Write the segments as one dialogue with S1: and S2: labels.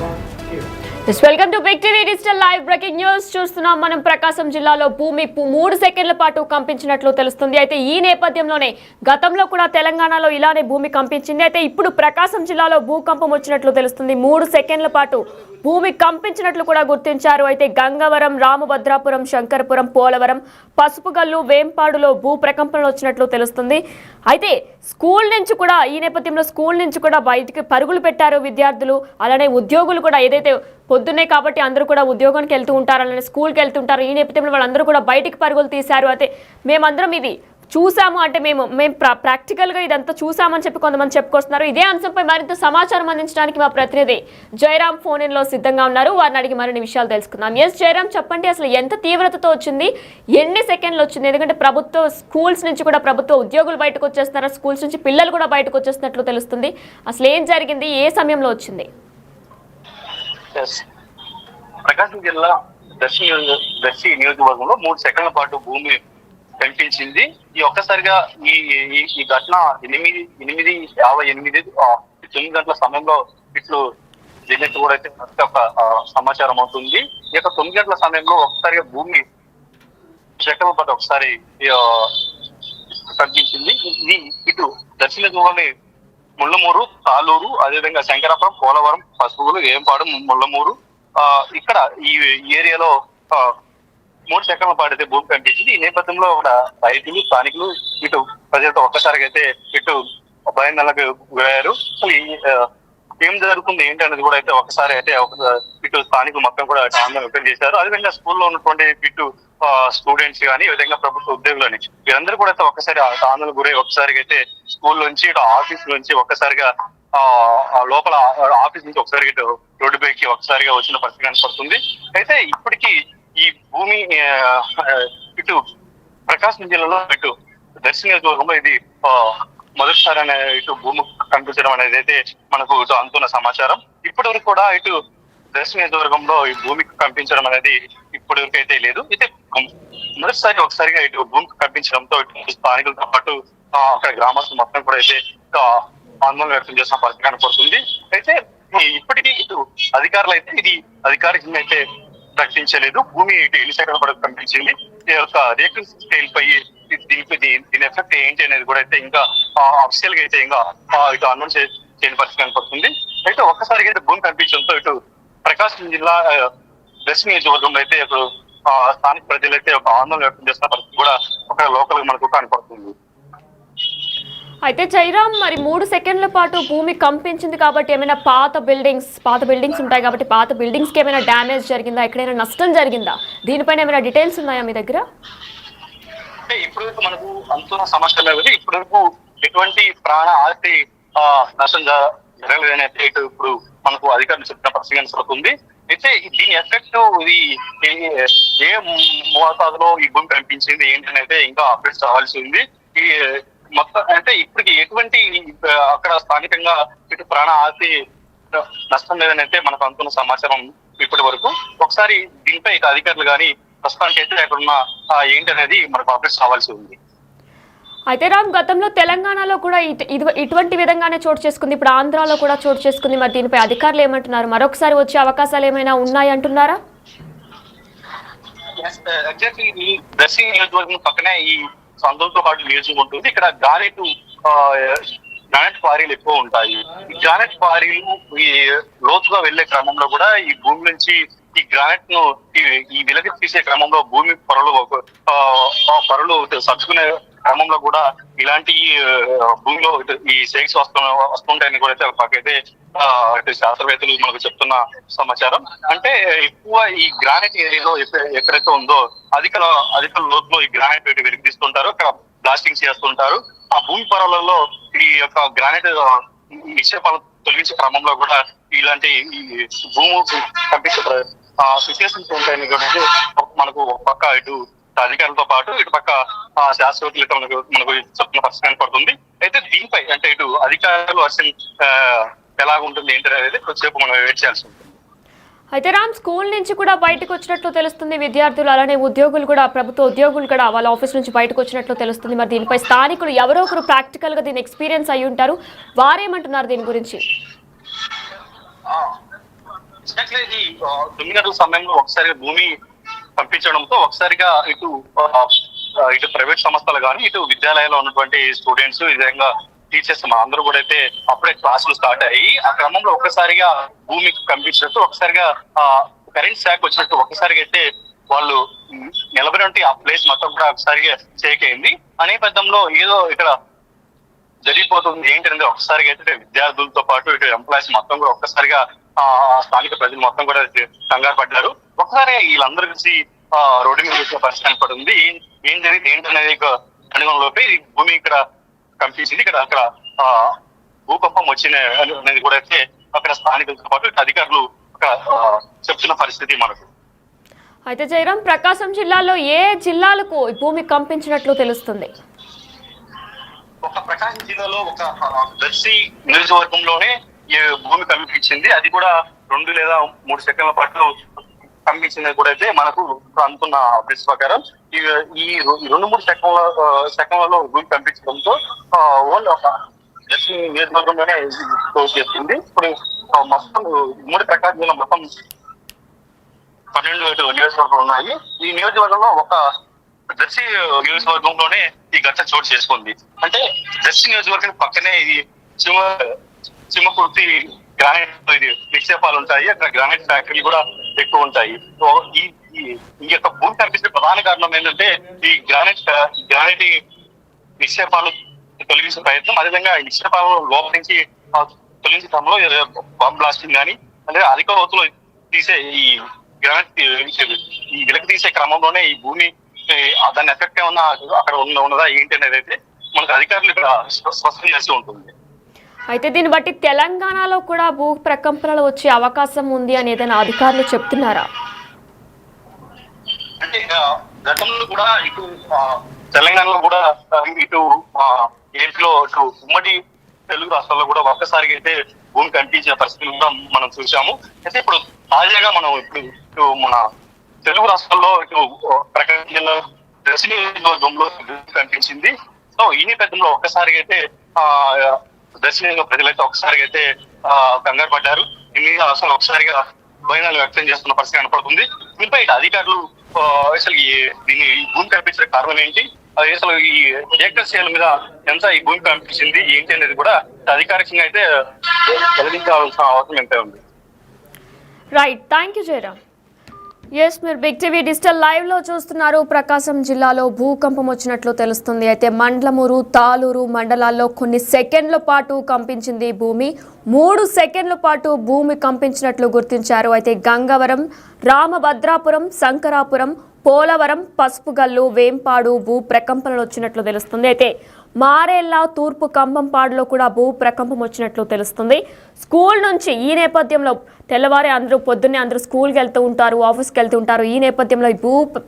S1: Welcome to Big TV digital live breaking news చూస్తున్నాం. మనం ప్రకాశం జిల్లాలో భూమి 3 సెకండ్ల పాటు కంపించినట్లు తెలుస్తుంది. అయితే ఈ నేపథ్యంలోనే గతంలో కూడా తెలంగాణలో ఇలానే భూమి కంపించింది. అయితే ఇప్పుడు ప్రకాశం జిల్లాలో భూకంపం వచ్చినట్లు తెలుస్తుంది. 3 సెకండ్ల పాటు భూమి కంపించినట్లు కూడా గుర్తించారు. అయితే గంగవరం, రామభద్రాపురం, శంకరపురం, పోలవరం, పసుపుగల్లు, వేంపాడులో భూ ప్రకంపనలు వచ్చినట్లు తెలుస్తుంది. అయితే స్కూల్ నుంచి కూడా ఈ నేపథ్యంలో స్కూల్ నుంచి కూడా బయటికి పరుగులు పెట్టారు విద్యార్థులు. అలానే ఉద్యోగులు కూడా ఏదైతే పొద్దున్నే కాబట్టి అందరూ కూడా ఉద్యోగానికి వెళ్తూ ఉంటారు, అలానే స్కూల్కి వెళ్తుంటారు. ఈ నేపథ్యంలో వాళ్ళందరూ కూడా బయటికి పరుగులు తీశారు. అయితే మేమందరం ఇది చూసాము, అంటే మేము ప్రాక్టికల్గా ఇదంతా చూసామని చెప్పి కొంతమంది చెప్పుకొస్తున్నారు. ఇదే అంశంపై మరింత సమాచారం అందించడానికి మా ప్రతినిధి జయరాం ఫోన్ ఇన్లో సిద్ధంగా ఉన్నారు. వారిని అడిగి మరిన్ని విషయాలు తెలుసుకుందాం. ఎస్ జయరాం, చెప్పండి, అసలు ఎంత తీవ్రతతో వచ్చింది, ఎన్ని సెకండ్లు వచ్చింది? ఎందుకంటే ప్రభుత్వ స్కూల్స్ నుంచి కూడా ప్రభుత్వ ఉద్యోగులు బయటకు వచ్చేస్తున్నారు, స్కూల్స్ నుంచి పిల్లలు కూడా బయటకు వచ్చేస్తున్నట్లు తెలుస్తుంది. అసలు ఏం జరిగింది, ఏ సమయంలో వచ్చింది?
S2: ప్రకాశం జిల్లా దర్శి నియోజకవర్గంలో 3 సెకండ్ల పాటు భూమి కనిపించింది. ఈ ఒక్కసారిగా ఈ ఘటన 8:58 9 గంటల సమయంలో ఇట్లు జరిగినట్టు కూడా అయితే ఒక సమాచారం అవుతుంది. ఈ యొక్క 9 గంటల సమయంలో ఒకసారిగా భూమి సెకండ్ల పాటు ఒకసారి కనిపించింది. ఇది ఇటు దర్శి నియోజకవర్గంలోని ముళ్ళమూరు, తాలూరు, అదేవిధంగా శంకరాపురం, పోలవరం, పసుపుగులు, వేంపాడు, ముళ్ళమూరు, ఇక్కడ ఈ ఏరియాలో 3 సెకండ్ల పాటు అయితే భూమి కనిపించింది. ఈ నేపథ్యంలో కూడా రైతులు, స్థానికులు, ఇటు ప్రజలతో ఒక్కసారిగా అయితే ఇటు భయాందోళనకు గురయ్యారు. ఏం జరుగుతుంది ఏంటి అనేది కూడా అయితే ఒకసారి అయితే ఇటు స్థానికులు మొత్తం కూడా ఆందోళన వ్యక్తం చేశారు. అదేవిధంగా స్కూల్లో ఉన్నటువంటి ఇటు స్టూడెంట్స్ కానీ, ఈ విధంగా ప్రభుత్వ ఉద్యోగులని వీరందరూ కూడా అయితే ఒక్కసారి ఆందోళన గురై ఒకసారికి అయితే స్కూల్ నుంచి ఇటు ఆఫీస్ నుంచి ఒక్కసారిగా లోపల ఆఫీస్ నుంచి ఒకసారి ఇటు రోడ్డుపైకి ఒకసారిగా వచ్చిన పరిస్థితి కనపడుతుంది. అయితే ఇప్పటికీ ఈ భూమి ఇటు ప్రకాశం జిల్లాలో ఇటు దర్శి నియోజకవర్గంలో ఇది మొదటిసారి ఇటు భూమి కనిపించడం అనేది అయితే మనకు ఇటు అందుతున్న సమాచారం. ఇప్పటి వరకు కూడా ఇటు దర్శి నియోజకవర్గంలో ఈ భూమి కనిపించడం అనేది ఇప్పటి వరకు అయితే లేదు. అయితే మొదటిసారి ఒకసారిగా ఇటు భూమి కనిపించడంతో ఇటు స్థానికులతో పాటు అక్కడ గ్రామస్తులు మొత్తం కూడా అయితే ఆందోళన వ్యక్తం చేసిన పరిస్థితి కనపడుతుంది. అయితే ఇప్పటికీ ఇటు అధికారులు అయితే ఇది అధికారికంగా అయితే ప్రకటించలేదు. భూమి ఇటు ఎన్ని సెకండ్ల పాటు కనిపించింది, ఈ యొక్క రేకుల స్కేల్ పై దీని ఎఫెక్ట్ ఏంటి అనేది కూడా అయితే ఇంకా అఫీషియల్ గా అయితే ఇంకా ఇటు అనౌన్స్ చేయని పరిస్థితి కనపడుతుంది. అయితే ఒక్కసారిగా అయితే భూమి కనిపించడంతో ఇటు ప్రకాశం జిల్లా దర్శి నియోజకవర్గంలో అయితే ఇప్పుడు స్థానిక ప్రజలు అయితే ఒక ఆందోళన వ్యక్తం చేస్తున్న పరిస్థితి కూడా ఒక లోకల్ మనకు కనపడుతుంది.
S1: అయితే జైరామ్, మరి 3 సెకండ్ల పాటు భూమి కంపించింది కాబట్టి ఏమైనా పాత బిల్డింగ్స్ ఉంటాయి కాబట్టి పాత బిల్డింగ్స్ కి ఏమైనా డ్యామేజ్ జరిగిందా, ఎక్కడైనా నష్టం జరిగిందా? దీనిపైన ఏమైనా డీటెయిల్స్ ఉన్నాయా మీ దగ్గర?
S2: అంటే ఇప్పటివరకు మనకు అంతున్న సమస్య లేదు. ఇప్పటివరకు ఎటువంటి ప్రాణ ఆస్తి నష్టం జరగలేదని అయితే ఇప్పుడు మనకు అధికారులు చెప్పిన పరిస్థితి కనపడుతుంది. అయితే దీని ఎఫెక్ట్ ఇది ఏ మోతాదులో ఈ భూమి కనిపించింది ఏంటని అయితే ఇంకా అప్డేట్స్ రావాల్సి ఉంది. ఈ మొత్తం అంటే ఇప్పటికి ఎటువంటి అక్కడ స్థానికంగా ఇటు ప్రాణ ఆస్తి నష్టం లేదని అయితే మనకు అందుతున్న సమాచారం ఇప్పటి వరకు. ఒకసారి దీనిపై ఇటు అధికారులు కానీ ప్రస్తుతానికి అయితే ఎక్కడున్న ఏంటి అనేది మనకు అప్డేట్స్ రావాల్సి ఉంది.
S1: అయితే రామ్, గతంలో తెలంగాణలో కూడా ఇటువంటి విధంగానే చోటు చేసుకుంది, ఇప్పుడు ఆంధ్రాలో కూడా చోటు చేసుకుంది. మరి దీనిపై అధికారులు ఏమంటున్నారు? మరొకసారి వచ్చే అవకాశాలు ఏమైనా ఉన్నాయి అంటున్నారా?
S2: ఎగ్జాక్ట్లీ ఈ దర్శి నియోజకవర్గం పక్కనే ఈ సందులతో పాటు నియోజకవర్గం ఉంటుంది. ఇక్కడ గ్రానైట్ క్వారీలు ఎక్కువ ఉంటాయి. ఈ గ్రానైట్ క్వారీలు ఈ లోతుగా వెళ్లే క్రమంలో కూడా ఈ భూమి నుంచి ఈ గ్రానైట్ ను ఈ వెలికి తీసే క్రమంలో భూమి పొరలు సర్దుకునే క్రమంలో కూడా ఇలాంటి భూమిలో ఈ షేక్స్ వస్తుంటాయని కూడా అయితే శాస్త్రవేత్తలు మనకు చెప్తున్న సమాచారం. అంటే ఎక్కువ ఈ గ్రానైట్ ఏరియాలో ఎక్కడైతే ఉందో అధిక లోతులో ఈ గ్రానైట్ వెలికి తీస్తుంటారు, అక్కడ బ్లాస్టింగ్ చేస్తుంటారు. ఆ భూమి పొరలలో ఈ యొక్క గ్రానైట్ నిక్షేపాలను తొలగించే క్రమంలో కూడా ఇలాంటి భూమి కనిపించే సిచ్యువేషన్స్ ఉంటాయని కూడా మనకు ఒక పక్క ఇటు అధికారులతో పాటు ఇటు పక్క శాస్త్రవేత్తలు మనకు చెప్తున్న పరిస్థితి కనపడుతుంది. అయితే దీనిపై అంటే ఇటు అధికారులు అసలు ఎలాగుంటుంది ఏంటి అనేది కొద్దిసేపు మనం వెయిట్ చేయాల్సి ఉంటుంది.
S1: అయితే రామ్, స్కూల్ నుంచి కూడా బయటకు వచ్చినట్లు తెలుస్తుంది విద్యార్థులు, అలానే ఉద్యోగులు కూడా, ప్రభుత్వ ఉద్యోగులు కూడా వాళ్ళ ఆఫీస్ నుంచి బయటకు వచ్చినట్లు తెలుస్తుంది. మరి దీనిపై స్థానికులు ఎవరో ఒకరు ప్రాక్టికల్ గా దీని ఎక్స్పీరియన్స్ అయ్యి ఉంటారు, వారేమంటున్నారు దీని గురించి?
S2: తొమ్మిది గంటల సమయంలో ఒకసారిగా భూమి పంపించడంతో ఒకసారిగా ఇటు ప్రైవేట్ సంస్థలు కానీ ఇటు విద్యాలయాల్లో ఉన్నటువంటి స్టూడెంట్స్ ఈ విధంగా టీచర్స్ మా అందరూ కూడా అయితే అప్పుడే క్లాసులు స్టార్ట్ అయ్యి ఆ క్రమంలో ఒక్కసారిగా భూమికి కంపించినట్టు ఒకసారిగా కరెంట్ షాక్ వచ్చినట్టు ఒక్కసారిగా అయితే వాళ్ళు నిలబడి ఆ ప్లేస్ మొత్తం కూడా ఒకసారిగా షేక్ అయింది. ఆ నేపథ్యంలో ఏదో ఇక్కడ జరిగిపోతుంది ఏంటంటే ఒకసారిగా అయితే విద్యార్థులతో పాటు ఇటు ఎంప్లాయీస్ మొత్తం కూడా ఒక్కసారిగా స్థానిక ప్రజలు మొత్తం కూడా కంగారు పడ్డారు. ఒకసారి వీళ్ళందరూ కలిసి రోడ్డు మీద వచ్చే పరిస్థితి కనపడింది. ఏం జరిగింది ఏంటనేది అనుగుణంలోపే ఈ భూమి ఇక్కడ కంపించింది. అక్కడ భూకంపం వచ్చిన అనేది కూడా అయితే అక్కడ స్థానికులతో పాటు అధికారులు చెప్తున్న పరిస్థితి మనకు.
S1: అయితే జయరాం, ప్రకాశం జిల్లాలో ఏ జిల్లాలకు భూమి కంపించినట్లు తెలుస్తుంది?
S2: ఒక ప్రకాశం జిల్లాలో ఒక దర్శి నియోజకవర్గంలోనే ఈ భూమి కంపించింది. అది కూడా 2 లేదా 3 సెకండ్ల పాటు కంపించింది కూడా అయితే మనకు అందుతున్న అప్డేట్స్ ప్రకారం ఈ 2-3 సెకండ్లలో భూమి కంపించడంతో ఓన్లీ ఒక దర్శి నియోజకవర్గంలోనే క్లోజ్ చేస్తుంది. ఇప్పుడు మొత్తం ఉమ్మడి ప్రకాశం జిల్లా మొత్తం 12 నియోజకవర్గాలు ఉన్నాయి. ఈ నియోజకవర్గంలో ఒక దర్శి నియోజకవర్గంలోనే ఈ ఘటన చోటు చేసుకుంది. అంటే దర్శి నియోజకవర్గం పక్కనే ఇది సింహకుర్తి గ్రానైట్ నిక్షేపాలు ఉంటాయి. అక్కడ గ్రానైట్ ఫ్యాక్టరీలు కూడా ఎక్కువ ఉంటాయి. ఈ యొక్క భూమి కనిపించే ప్రధాన కారణం ఏంటంటే ఈ గ్రానైట్ నిక్షేపాలు తొలగించే ప్రయత్నం, అదేవిధంగా ఈ నిక్షేపాలను లోపల నుంచి తొలగించడంలో బాంబ్ బ్లాస్టింగ్ కానీ అంటే అధిక లోతులో తీసే ఈ వెనక్కి తీసే క్రమంలోనే ఈ భూమి దాని ఎఫెక్ట్ ఏమన్నా అక్కడ ఉన్నదా ఏంటి అనేది అయితే మనకు అధికారులు ఇక్కడ స్పష్టం చేస్తూ ఉంటుంది.
S1: అయితే దీన్ని బట్టి తెలంగాణలో కూడా భూ ప్రకంపనలు వచ్చే అవకాశం ఉంది అని ఏదైనా అధికారులు చెప్తున్నారా?
S2: అంటే గతంలో కూడా ఇటు తెలంగాణలో కూడా ఇటు ఏపీలో ఇటు ఉమ్మడి తెలుగు రాష్ట్రాల్లో కూడా ఒక్కసారిగా అయితే భూమి కనిపించిన పరిస్థితులు కూడా మనం చూసాము. అయితే ఇప్పుడు తాజాగా మనం ఇటు మన తెలుగు రాష్ట్రాల్లో ఇటు ప్రకాశం జిల్లా దర్శి నియోజకవర్గంలో కనిపించింది. సో ఈ నేపథ్యంలో ఒక్కసారిగా అయితే దర్శి ప్రజలైతే ఒకసారిగా అయితే కంగారు పడ్డారు. దీని అసలు ఒకసారిగా భయాలు వ్యక్తం చేస్తున్న పరిస్థితి కనపడుతుంది. దీనిపై ఇటు అధికారులు అసలు దీన్ని భూమి కనిపించిన కారణం ఏంటి, అసలు ఈ ఏకశీల మీద ఎంత ఈ భూమి కనిపించింది ఏంటి అనేది కూడా అధికారికంగా అయితే వెల్లడించాల్సిన అవసరం ఎంతే ఉంది.
S1: Right, thank you Jayaram. Yes, మీరు బిగ్ టీవీ డిజిటల్ లైవ్ లో చూస్తున్నారు. ప్రకాశం జిల్లాలో భూకంపం వచ్చినట్లు తెలుస్తుంది. అయితే మండలమూరు, తాలూరు మండలాల్లో కొన్ని సెకండ్ల పాటు కంపించింది భూమి. 3 సెకండ్ల పాటు భూమి కంపించినట్లు గుర్తించారు. అయితే గంగవరం, రామభద్రాపురం, శంకరాపురం, పోలవరం, పసుపుగల్లు, వేంపాడు భూ ప్రకంపనలు వచ్చినట్లు తెలుస్తుంది. అయితే మారేళ్ళ, తూర్పు కంభంపాడులో కూడా భూ ప్రకంపం వచ్చినట్లు తెలుస్తుంది. స్కూల్ నుంచి ఈ నేపథ్యంలో తెల్లవారి పొద్దున్నే అందరూ స్కూల్కి వెళ్తూ ఉంటారు, ఆఫీస్కి వెళ్తూ ఉంటారు. ఈ నేపథ్యంలో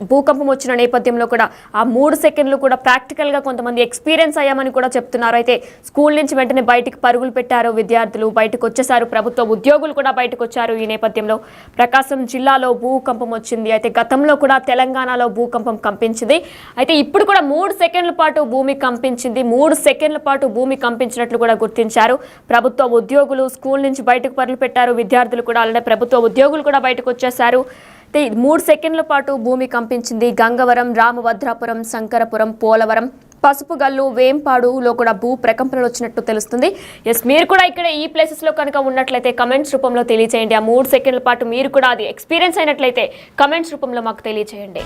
S1: భూకంపం వచ్చిన నేపథ్యంలో కూడా ఆ 3 సెకండ్లు కూడా ప్రాక్టికల్గా కొంతమంది ఎక్స్పీరియన్స్ అయ్యామని కూడా చెప్తున్నారు. అయితే స్కూల్ నుంచి వెంటనే బయటికి పరుగులు పెట్టారు, విద్యార్థులు బయటకు వచ్చేసారు, ప్రభుత్వ ఉద్యోగులు కూడా బయటకు వచ్చారు. ఈ నేపథ్యంలో ప్రకాశం జిల్లాలో భూకంపం వచ్చింది. అయితే గతంలో కూడా తెలంగాణలో భూకంపం కంపించింది. అయితే ఇప్పుడు కూడా 3 సెకండ్ల పాటు భూమి కంపించింది. 3 సెకండ్ల పాటు భూమి కంపించినట్లు కూడా గుర్తించారు. ప్రభుత్వ ఉద్యోగులు స్కూల్ నుంచి బయటకు పరుగులు పెట్టారు, విద్యార్థులు కూడా అలానే ప్రభుత్వ ఉద్యోగులు కూడా బయటకు వచ్చేసారు. 3 సెకండ్ల పాటు భూమి కంపించింది. గంగవరం, రామభద్రాపురం, శంకరపురం, పోలవరం, పసుపుగల్లు, వేంపాడులో కూడా భూ ప్రకంపనలు వచ్చినట్టు తెలుస్తుంది. ఎస్, మీరు కూడా ఇక్కడ ఈ ప్లేసెస్ లో కనుక ఉన్నట్లయితే కమెంట్స్ రూపంలో తెలియజేయండి. ఆ 3 సెకండ్ల పాటు మీరు కూడా అది ఎక్స్పీరియన్స్ అయినట్లయితే కమెంట్స్ రూపంలో మాకు తెలియజేయండి.